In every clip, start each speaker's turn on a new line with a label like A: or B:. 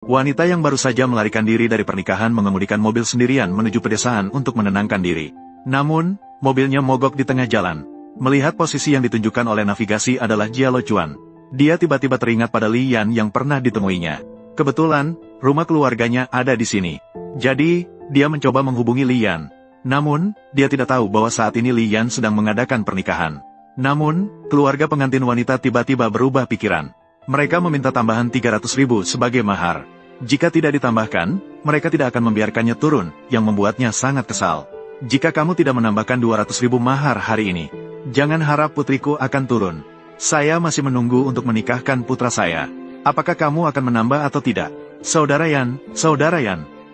A: Wanita yang baru saja melarikan diri dari pernikahan mengemudikan mobil sendirian menuju pedesaan untuk menenangkan diri. Namun, mobilnya mogok di tengah jalan. Melihat posisi yang ditunjukkan oleh navigasi adalah Jia Lochuan. Dia tiba-tiba teringat pada Li Yan yang pernah ditemuinya. Kebetulan, rumah keluarganya ada di sini. Jadi, dia mencoba menghubungi Li Yan. Namun, dia tidak tahu bahwa saat ini Li Yan sedang mengadakan pernikahan. Namun, keluarga pengantin wanita tiba-tiba berubah pikiran. Mereka meminta tambahan 300.000 sebagai mahar. Jika tidak ditambahkan, mereka tidak akan membiarkannya turun, yang membuatnya sangat kesal. Jika kamu tidak menambahkan 200.000 mahar hari ini, jangan harap putriku akan turun. Saya masih menunggu untuk menikahkan putra saya. Apakah kamu akan menambah atau tidak? Saudara Yan,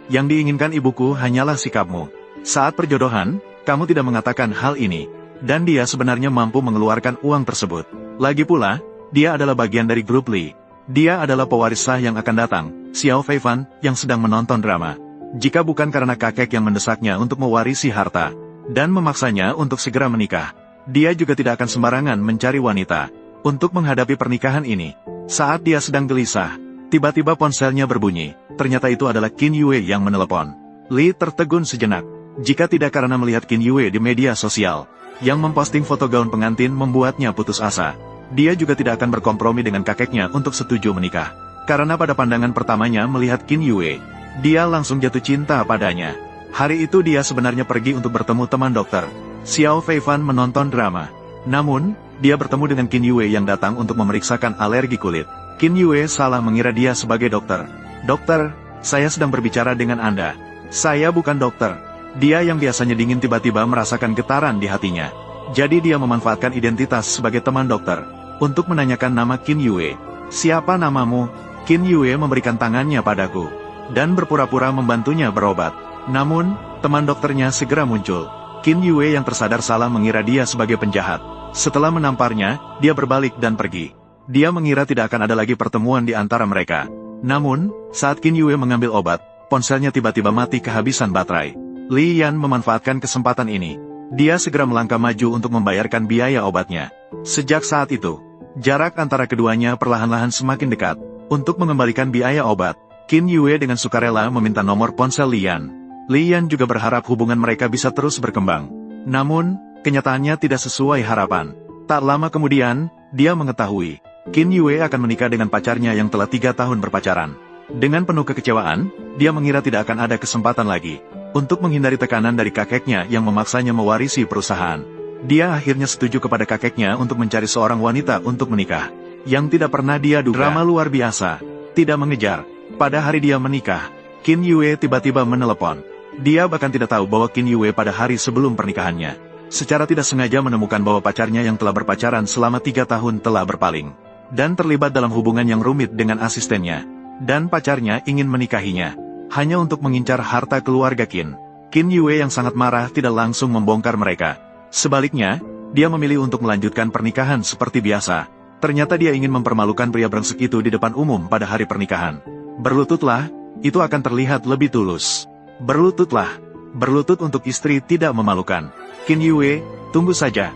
A: yang diinginkan ibuku hanyalah sikapmu. Saat perjodohan, kamu tidak mengatakan hal ini, dan dia sebenarnya mampu mengeluarkan uang tersebut. Lagi pula, dia adalah bagian dari grup Li. Dia adalah pewaris sah yang akan datang, Xiao Feifan, yang sedang menonton drama. Jika bukan karena kakek yang mendesaknya untuk mewarisi harta, dan memaksanya untuk segera menikah, dia juga tidak akan sembarangan mencari wanita untuk menghadapi pernikahan ini. Saat dia sedang gelisah, tiba-tiba ponselnya berbunyi. Ternyata itu adalah Qin Yue yang menelepon. Li tertegun sejenak. Jika tidak karena melihat Qin Yue di media sosial, yang memposting foto gaun pengantin membuatnya putus asa. Dia juga tidak akan berkompromi dengan kakeknya untuk setuju menikah. Karena pada pandangan pertamanya melihat Qin Yue, dia langsung jatuh cinta padanya. Hari itu dia sebenarnya pergi untuk bertemu teman dokter. Xiao Feifan menonton drama. Namun, dia bertemu dengan Qin Yue yang datang untuk memeriksakan alergi kulit. Qin Yue salah mengira dia sebagai dokter. Dokter, saya sedang berbicara dengan Anda. Saya bukan dokter. Dia yang biasanya dingin tiba-tiba merasakan getaran di hatinya. Jadi dia memanfaatkan identitas sebagai teman dokter untuk menanyakan nama Qin Yue. Siapa namamu? Qin Yue memberikan tangannya padaku dan berpura-pura membantunya berobat. Namun, teman dokternya segera muncul. Qin Yue yang tersadar salah mengira dia sebagai penjahat. Setelah menamparnya, dia berbalik dan pergi. Dia mengira tidak akan ada lagi pertemuan di antara mereka. Namun, saat Qin Yue mengambil obat, ponselnya tiba-tiba mati kehabisan baterai. Li Yan memanfaatkan kesempatan ini. Dia segera melangkah maju untuk membayarkan biaya obatnya. Sejak saat itu, jarak antara keduanya perlahan-lahan semakin dekat. Untuk mengembalikan biaya obat, Qin Yue dengan sukarela meminta nomor ponsel Li Yan. Li Yan juga berharap hubungan mereka bisa terus berkembang. Namun, kenyataannya tidak sesuai harapan. Tak lama kemudian, dia mengetahui Qin Yue akan menikah dengan pacarnya yang telah 3 tahun berpacaran. Dengan penuh kekecewaan, dia mengira tidak akan ada kesempatan lagi. Untuk menghindari tekanan dari kakeknya yang memaksanya mewarisi perusahaan, dia akhirnya setuju kepada kakeknya untuk mencari seorang wanita untuk menikah. Yang tidak pernah dia duga. Drama luar biasa. Tidak mengejar. Pada hari dia menikah, Qin Yue tiba-tiba menelepon. Dia bahkan tidak tahu bahwa Qin Yue pada hari sebelum pernikahannya secara tidak sengaja menemukan bahwa pacarnya yang telah berpacaran selama 3 tahun telah berpaling dan terlibat dalam hubungan yang rumit dengan asistennya. Dan pacarnya ingin menikahinya hanya untuk mengincar harta keluarga Qin. Qin Yue yang sangat marah tidak langsung membongkar mereka. Sebaliknya, dia memilih untuk melanjutkan pernikahan seperti biasa. Ternyata dia ingin mempermalukan pria brengsek itu di depan umum pada hari pernikahan. Berlututlah, itu akan terlihat lebih tulus. Berlututlah. Berlutut untuk istri tidak memalukan. Qin Yue, tunggu saja.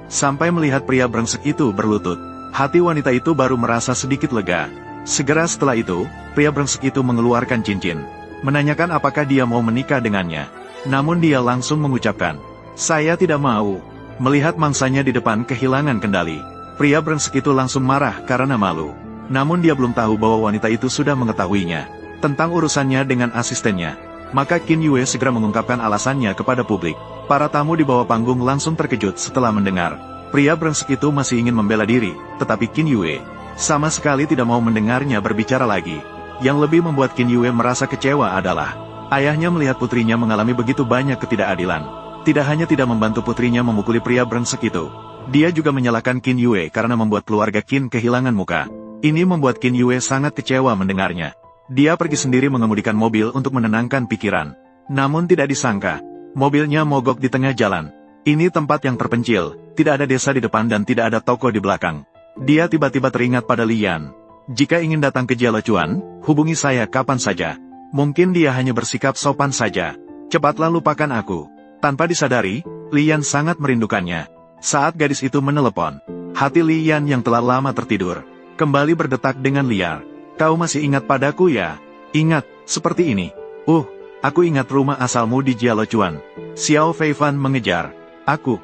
A: Sampai melihat pria brengsek itu berlutut, hati wanita itu baru merasa sedikit lega. Segera setelah itu, pria brengsek itu mengeluarkan cincin, menanyakan apakah dia mau menikah dengannya. Namun dia langsung mengucapkan, "Saya tidak mau." Melihat mangsanya di depan kehilangan kendali, pria brengsek itu langsung marah karena malu. Namun dia belum tahu bahwa wanita itu sudah mengetahuinya tentang urusannya dengan asistennya. Maka Qin Yue segera mengungkapkan alasannya kepada publik. Para tamu di bawah panggung langsung terkejut setelah mendengar pria brengsek itu masih ingin membela diri, tetapi Qin Yue sama sekali tidak mau mendengarnya berbicara lagi. Yang lebih membuat Qin Yue merasa kecewa adalah ayahnya melihat putrinya mengalami begitu banyak ketidakadilan. Tidak hanya tidak membantu putrinya memukuli pria brengsek itu, dia juga menyalahkan Qin Yue karena membuat keluarga Qin kehilangan muka. Ini membuat Qin Yue sangat kecewa mendengarnya. Dia pergi sendiri mengemudikan mobil untuk menenangkan pikiran. Namun tidak disangka, mobilnya mogok di tengah jalan. Ini tempat yang terpencil, tidak ada desa di depan dan tidak ada toko di belakang. Dia tiba-tiba teringat pada Li Yan. Jika ingin datang ke Jia Lochuan, hubungi saya kapan saja. Mungkin dia hanya bersikap sopan saja. Cepatlah lupakan aku. Tanpa disadari, Li Yan sangat merindukannya. Saat gadis itu menelepon, hati Li Yan yang telah lama tertidur kembali berdetak dengan liar. Kau masih ingat padaku ya? Ingat, seperti ini. Aku ingat rumah asalmu di Jialochuan. Xiao Feifan mengejar. Aku.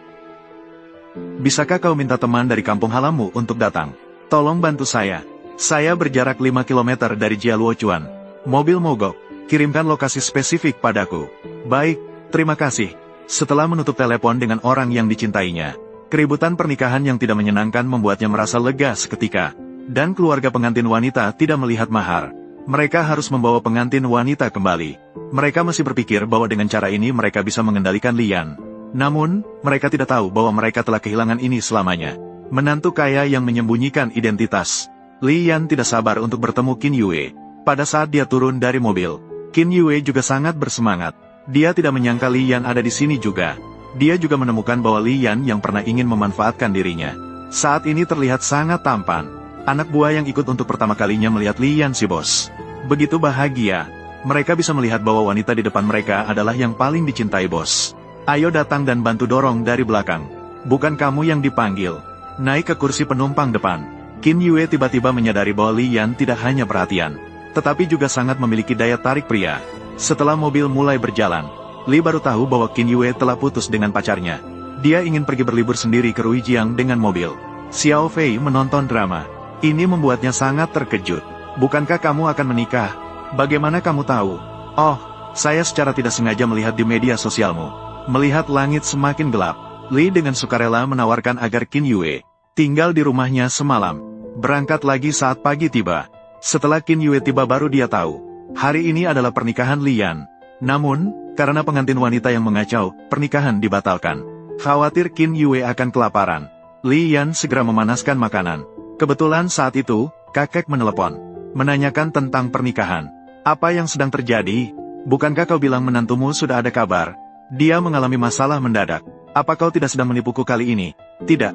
A: Bisakah kau minta teman dari kampung halamu untuk datang? Tolong bantu saya. Saya berjarak 5 km dari Jialochuan. Mobil mogok. Kirimkan lokasi spesifik padaku. Baik, terima kasih. Setelah menutup telepon dengan orang yang dicintainya, keributan pernikahan yang tidak menyenangkan membuatnya merasa lega seketika. Dan keluarga pengantin wanita tidak melihat mahar. Mereka harus membawa pengantin wanita kembali. Mereka masih berpikir bahwa dengan cara ini mereka bisa mengendalikan Lian. Namun, mereka tidak tahu bahwa mereka telah kehilangan ini selamanya. Menantu kaya yang menyembunyikan identitas. Lian tidak sabar untuk bertemu Qin Yue. Pada saat dia turun dari mobil, Qin Yue juga sangat bersemangat. Dia tidak menyangka Lian ada di sini juga. Dia juga menemukan bahwa Lian yang pernah ingin memanfaatkan dirinya, saat ini terlihat sangat tampan. Anak buah yang ikut untuk pertama kalinya melihat Lian si bos. Begitu bahagia. Mereka bisa melihat bahwa wanita di depan mereka adalah yang paling dicintai bos. Ayo datang dan bantu dorong dari belakang. Bukan kamu yang dipanggil. Naik ke kursi penumpang depan. Qin Yue tiba-tiba menyadari bahwa Lian tidak hanya perhatian, tetapi juga sangat memiliki daya tarik pria. Setelah mobil mulai berjalan, Li baru tahu bahwa Qin Yue telah putus dengan pacarnya. Dia ingin pergi berlibur sendiri ke Ruijiang dengan mobil. Xiao Fei menonton drama. Ini membuatnya sangat terkejut. Bukankah kamu akan menikah? Bagaimana kamu tahu? Oh, saya secara tidak sengaja melihat di media sosialmu. Melihat langit semakin gelap, Li dengan sukarela menawarkan agar Qin Yue tinggal di rumahnya semalam. Berangkat lagi saat pagi tiba. Setelah Qin Yue tiba baru dia tahu, hari ini adalah pernikahan Lian. Namun, karena pengantin wanita yang mengacau, pernikahan dibatalkan. Khawatir Qin Yue akan kelaparan, Lian segera memanaskan makanan. Kebetulan saat itu, kakek menelepon, menanyakan tentang pernikahan. Apa yang sedang terjadi? Bukankah kau bilang menantumu sudah ada kabar? Dia mengalami masalah mendadak. Apa kau tidak sedang menipuku kali ini? Tidak.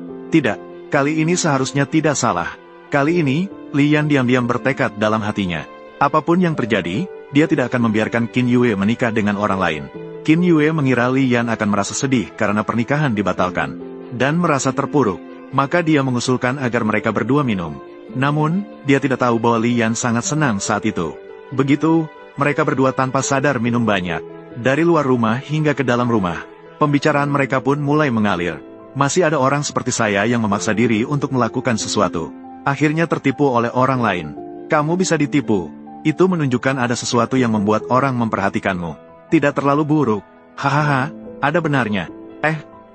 A: Kali ini seharusnya tidak salah. Kali ini, Lian diam-diam bertekad dalam hatinya. Apapun yang terjadi, dia tidak akan membiarkan Qin Yue menikah dengan orang lain. Qin Yue mengira Lian akan merasa sedih karena pernikahan dibatalkan, dan merasa terpuruk. Maka dia mengusulkan agar mereka berdua minum. Namun, dia tidak tahu bahwa Lian sangat senang saat itu. Begitu, mereka berdua tanpa sadar minum banyak. Dari luar rumah hingga ke dalam rumah, pembicaraan mereka pun mulai mengalir. Masih ada orang seperti saya yang memaksa diri untuk melakukan sesuatu. Akhirnya tertipu oleh orang lain. Kamu bisa ditipu. Itu menunjukkan ada sesuatu yang membuat orang memperhatikanmu. Tidak terlalu buruk. Hahaha, ada benarnya.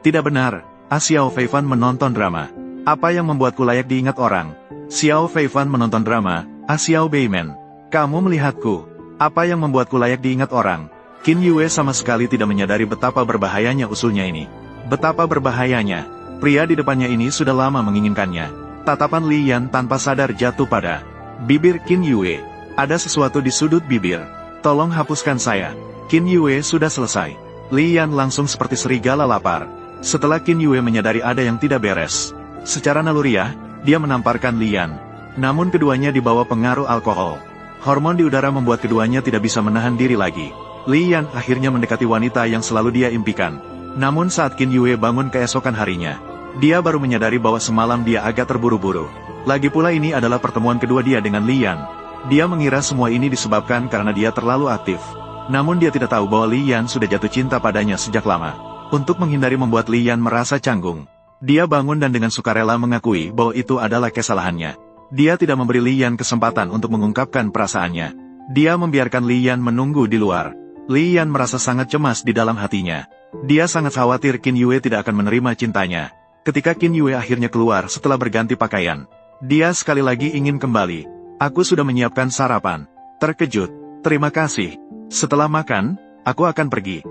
A: Tidak benar. Xiao Feifan menonton drama. Apa yang membuatku layak diingat orang? Xiao Feifan menonton drama. Xiao Beimen, kamu melihatku. Apa yang membuatku layak diingat orang? Qin Yue sama sekali tidak menyadari betapa berbahayanya usulnya ini. Betapa berbahayanya. Pria di depannya ini sudah lama menginginkannya. Tatapan Lian tanpa sadar jatuh pada bibir Qin Yue. Ada sesuatu di sudut bibir. Tolong hapuskan saya. Qin Yue sudah selesai. Lian langsung seperti serigala lapar. Setelah Qin Yue menyadari ada yang tidak beres, secara naluriah, dia menamparkan Lian. Namun keduanya dibawa pengaruh alkohol. Hormon di udara membuat keduanya tidak bisa menahan diri lagi. Lian akhirnya mendekati wanita yang selalu dia impikan. Namun saat Qin Yue bangun keesokan harinya, dia baru menyadari bahwa semalam dia agak terburu-buru. Lagi pula ini adalah pertemuan kedua dia dengan Lian. Dia mengira semua ini disebabkan karena dia terlalu aktif. Namun dia tidak tahu bahwa Lian sudah jatuh cinta padanya sejak lama. Untuk menghindari membuat Lian merasa canggung, dia bangun dan dengan sukarela mengakui bahwa itu adalah kesalahannya. Dia tidak memberi Lian kesempatan untuk mengungkapkan perasaannya. Dia membiarkan Lian menunggu di luar. Lian merasa sangat cemas di dalam hatinya. Dia sangat khawatir Qin Yue tidak akan menerima cintanya. Ketika Qin Yue akhirnya keluar setelah berganti pakaian, dia sekali lagi ingin kembali. Aku sudah menyiapkan sarapan. Terkejut. Terima kasih. Setelah makan, aku akan pergi.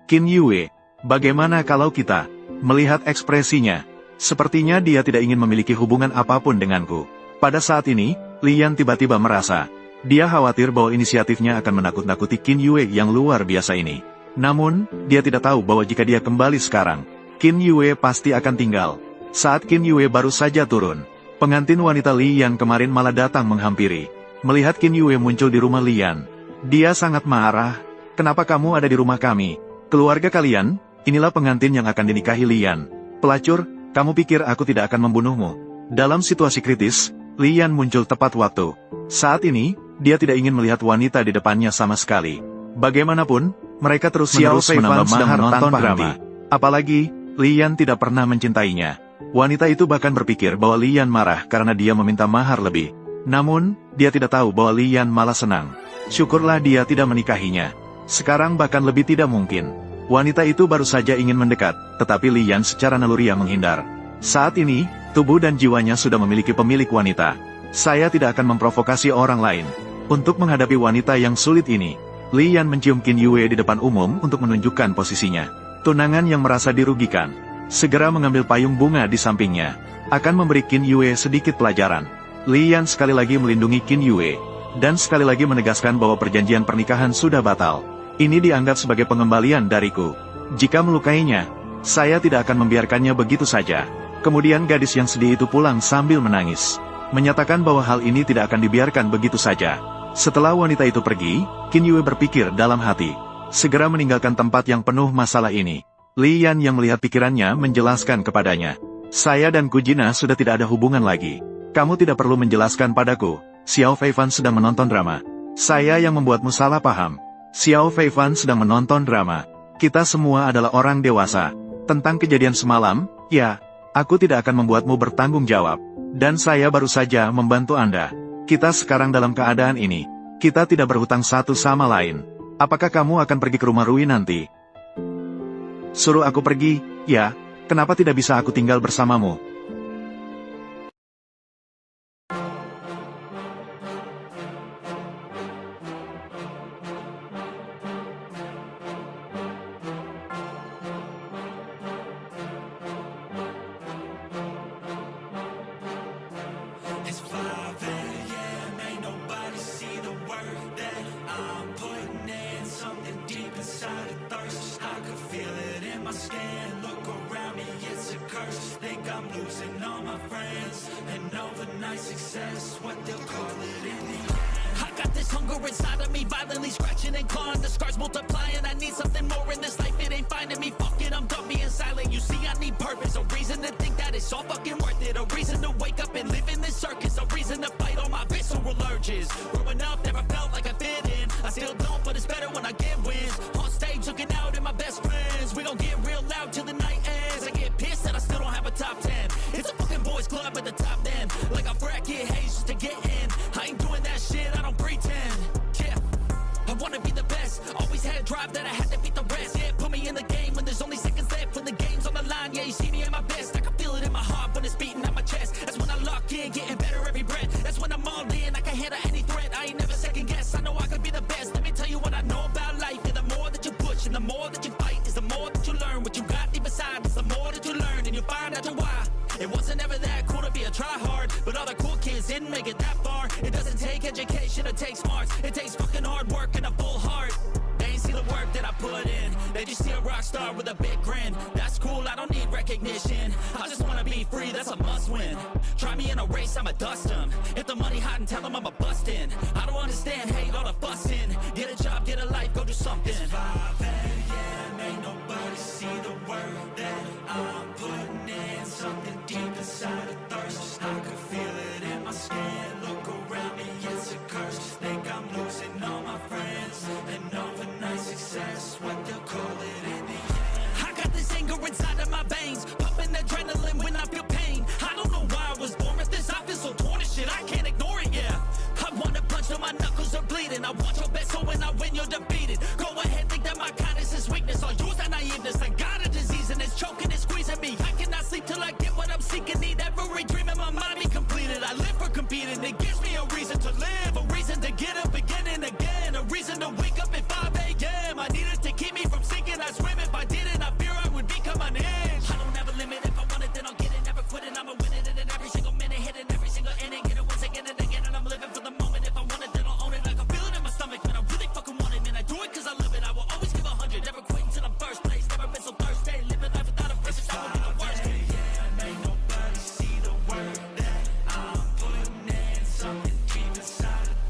A: Qin Yue, bagaimana kalau kita? Melihat ekspresinya, sepertinya dia tidak ingin memiliki hubungan apapun denganku. Pada saat ini, Lian tiba-tiba merasa, dia khawatir bahwa inisiatifnya akan menakut-nakuti Qin Yue yang luar biasa ini. Namun, dia tidak tahu bahwa jika dia kembali sekarang, Qin Yue pasti akan tinggal. Saat Qin Yue baru saja turun, pengantin wanita Lian kemarin malah datang menghampiri. Melihat Qin Yue muncul di rumah Lian, dia sangat marah. Kenapa kamu ada di rumah kami? Keluarga kalian, inilah pengantin yang akan dinikahi Lian. Pelacur, kamu pikir aku tidak akan membunuhmu? Dalam situasi kritis, Lian muncul tepat waktu. Saat ini, dia tidak ingin melihat wanita di depannya sama sekali. Bagaimanapun, mereka terus-menerus menambah mahar tanpa henti. Apalagi, Lian tidak pernah mencintainya. Wanita itu bahkan berpikir bahwa Lian marah karena dia meminta mahar lebih. Namun, dia tidak tahu bahwa Lian malah senang. Syukurlah dia tidak menikahinya. Sekarang bahkan lebih tidak mungkin. Wanita itu baru saja ingin mendekat, tetapi Lian secara naluriah menghindar. Saat ini, tubuh dan jiwanya sudah memiliki pemilik wanita. Saya tidak akan memprovokasi orang lain. Untuk menghadapi wanita yang sulit ini, Lian mencium Qin Yue di depan umum untuk menunjukkan posisinya. Tunangan yang merasa dirugikan, segera mengambil payung bunga di sampingnya, akan memberi Qin Yue sedikit pelajaran. Lian sekali lagi melindungi Qin Yue, dan sekali lagi menegaskan bahwa perjanjian pernikahan sudah batal. Ini dianggap sebagai pengembalian dariku. Jika melukainya, saya tidak akan membiarkannya begitu saja. Kemudian gadis yang sedih itu pulang sambil menangis, menyatakan bahwa hal ini tidak akan dibiarkan begitu saja. Setelah wanita itu pergi, Qin Yue berpikir dalam hati, segera meninggalkan tempat yang penuh masalah ini. Lian yang melihat pikirannya menjelaskan kepadanya, saya dan Kujina sudah tidak ada hubungan lagi. Kamu tidak perlu menjelaskan padaku. Xiao Feifan sedang menonton drama. Saya yang membuatmu salah paham. Xiao Feifan sedang menonton drama. Kita semua adalah orang dewasa. Tentang kejadian semalam, ya, aku tidak akan membuatmu bertanggung jawab. Dan saya baru saja membantu Anda. Kita sekarang dalam keadaan ini. Kita tidak berhutang satu sama lain. Apakah kamu akan pergi ke rumah Rui nanti? Suruh aku pergi, ya. Kenapa tidak bisa aku tinggal bersamamu?
B: I got this hunger inside of me, violently scratching and clawing. The scars multiplying. I need something more in this life. It ain't finding me. Fuck it, I'm done being silent. You see, I need purpose. A reason to think that it's all fucking worth it. A reason to wake up and live in this circus. A reason to fight all my visceral urges. Growing up, never felt like I fit in. I still don't, but it's better when I get wins. On stage, looking out at my best friends. We gon' get real loud till the night ends. I get pissed that I still don't have a top 10. It's a fucking boys club at the top then. Like a frat kid haze just to get in. I ain't doing that shit, I don't pretend. Yeah, I wanna be the best. Always had drive that I had to beat the rest. Yeah, put me in the game when there's only seconds left. When the game's on the line, yeah, you see me at my best. I can feel it in my heart when it's beating at my chest. That's when I lock in, getting better every breath. That's when I'm all in, I can handle any threat. I ain't never second guess, I know I could be the best. Let me tell you what I know about life. Yeah, the more that you push and the more that you fight is the more that you learn. What you got deep inside is the more that you learn. And you find out your why. It wasn't ever that cool to be a tryhard, but all the cool kids didn't make it that far. It doesn't take education or take smarts. It takes fucking hard work and a full heart. They ain't see the work that I put in. They just see a rock star with a big grin. That's cool, I don't need recognition. I just wanna be free, that's a must win. Try me in a race, I'ma dust them. If the money hot and tell them I'ma bust in. I don't understand, hate all the fussing. Get a job, get a life, go do something. It's 5 a.m., ain't nobody see the work that I'm putting in. Something deep inside a thirst. I can feel it in my skin. Look around me, it's a curse. Think I'm losing all my friends. And overnight success, what they'll call it in the end. I got this anger inside of my veins, pumping adrenaline when I feel pain. I don't know why I was born with this. I feel so torn and shit, I can't ignore it, yeah. I wanna punch till my knuckles are bleeding. I want your best, so when I win, you're defeated. Go ahead, think that my kindness is weakness. I'll use that naiveness. I got a disease and it's choking and squeezing me. I cannot sleep till I get what I'm seeking. Need every dream in my mind be completed. I live for competing. It gives me a reason to live, a reason to get up again and again, a reason to wake up at 5 a.m. I need it to keep me from sinking. I swim if I didn't. I fear I would become an inch. I don't have a limit. If I want it, then I'll get it. Never quit it. I'ma win it. And in every single minute, hit it every single inning. Get it once again and again. And I'm living for the moment. If I want it, then I'll own it. I can feel it in my stomach, man. I really fucking want it, man. I do it cause I love it. I will always give 100. Never quit until I'm first place. Never been so thirsty. Living life without a purpose. I will be the worst. Yeah, ain't nobody see the work that I'm putting in. Something deep inside of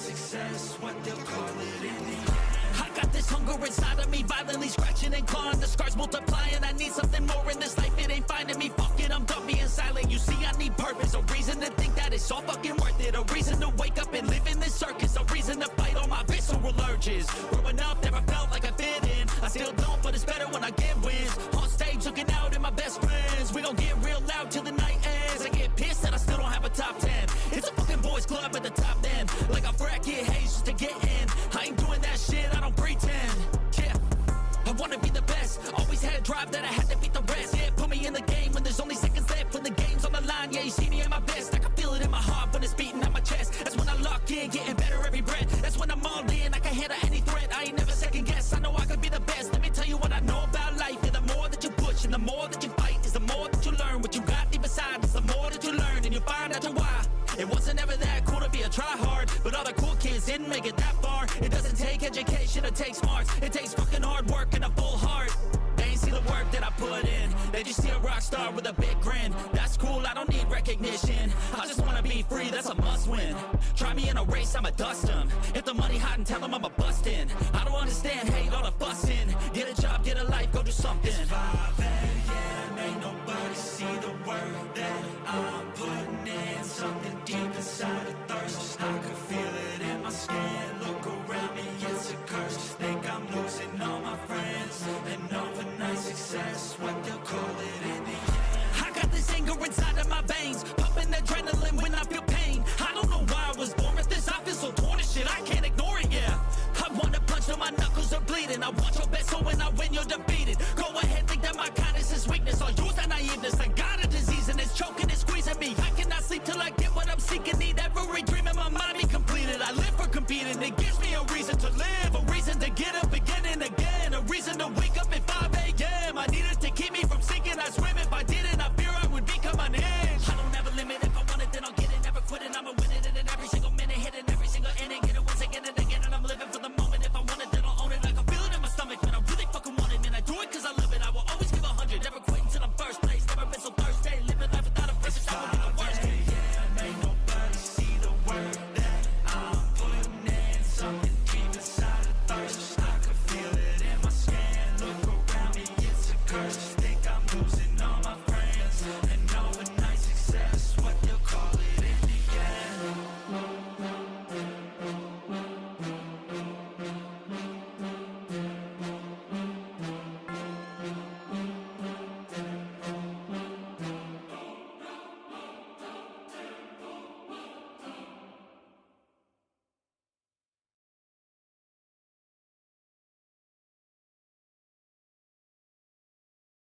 B: success, what they'll call it in the end. I got this hunger inside of me, violently scratching and clawing. The scars multiplying, I need something more in this life. It ain't finding me, fuck it, I'm done being silent. You see, I need purpose, a reason to think that it's all fucking worth it. A reason to wake up and live in this circus. A reason to fight all my visceral urges. Growing up, never felt like I fit in. I still don't, but it's better when I get wins. On stage, looking out at my best friends. We gon' get real loud till the night ends. I get pissed that I still don't have a top 10. It's a fucking boys club at the top then. Like a frat kid haze just to get in. I ain't doing that shit, I don't pretend. Yeah, I wanna be the best. Always had drive that I had to beat the rest. Yeah, put me in the game when there's only seconds left. When the game's on the line, yeah, you see me at my best. I can feel it in my heart when it's beating at my chest. That's when I lock in, getting better every breath. That's when I'm all in, I can handle any threat. I ain't never second guess, I know I could be the best. Let me tell you what I know about life. Yeah, the more that you push and the more that you fight is the more that you learn. What you got deep inside is the more that you learn. And you find out why. It wasn't ever that cool to be a tryhard, but all the cool kids didn't make it that far. It doesn't take education, it takes smarts. It takes fucking hard work and a full heart. They ain't see the work that I put in. They just see a rock star with a big grin. That's cool, I don't need recognition. I just wanna be free, that's a must win. Try me in a race, I'ma dust them. If the money hot and tell them I'm a bustin'. I don't understand, hate all the fussing. Get a job, get a life, go do something. It's 5 a.m., ain't nobody see the work that I'm putting in. Something deep inside a thirst, I can feel it in my skin. Look around me, it's a curse. Think I'm losing all my friends. And overnight success, what they'll call it in the end. I got this anger inside of my veins, pumping adrenaline when I feel pain. I don't know why I was born with this, I feel so torn and shit, I can't ignore it, yeah. I wanna punch till my knuckles are bleeding. I want your best, so when I win, you're defeated. Go ahead, think that my kindness is weakness. I'll use that naiveness. I got a disease and it's choking, it's squeezing me. I cannot sleep till I get what I'm seeking. Need every dream in my mind be completed. I live for competing, it gives me a reason to live.